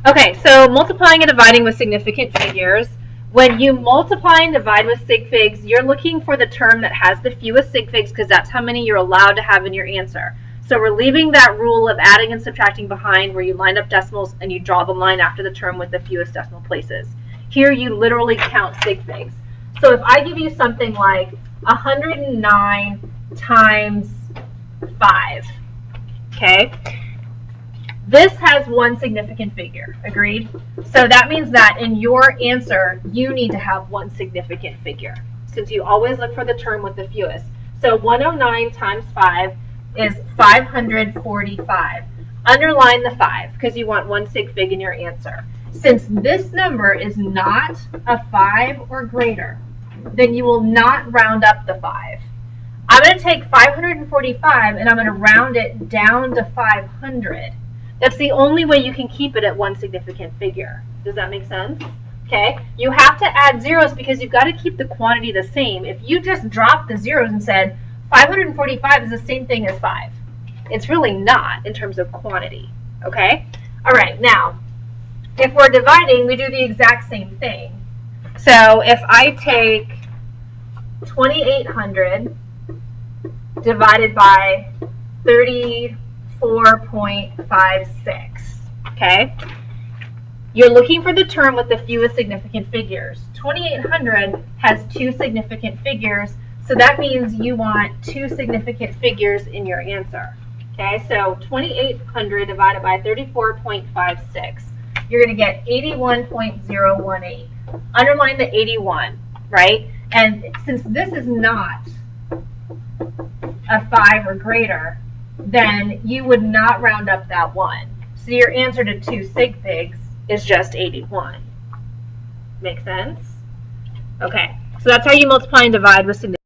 Okay, so multiplying and dividing with significant figures. When you multiply and divide with sig figs, you're looking for the term that has the fewest sig figs because that's how many you're allowed to have in your answer. So we're leaving that rule of adding and subtracting behind where you line up decimals and you draw the line after the term with the fewest decimal places. Here you literally count sig figs. So if I give you something like 109 times 5, okay? This has one significant figure, agreed? So that means that in your answer, you need to have one significant figure, since you always look for the term with the fewest. So 109 times 5 is 545. Underline the 5, because you want one sig fig in your answer. Since this number is not a 5 or greater, then you will not round up the 5. I'm going to take 545 and I'm going to round it down to 500. That's the only way you can keep it at one significant figure. Does that make sense? Okay, you have to add zeros because you've got to keep the quantity the same. If you just dropped the zeros and said 545 is the same thing as 5, it's really not in terms of quantity. Okay? All right, now, if we're dividing, we do the exact same thing. So if I take 2,800 divided by 34.56, okay? You're looking for the term with the fewest significant figures. 2,800 has two significant figures, so that means you want two significant figures in your answer. Okay, so 2,800 divided by 34.56, you're going to get 81.018. Underline the 81, right? And since this is not a 5 or greater, then you would not round up that 1. So your answer to 2 sig figs is just 81. Make sense? Okay, so that's how you multiply and divide with significant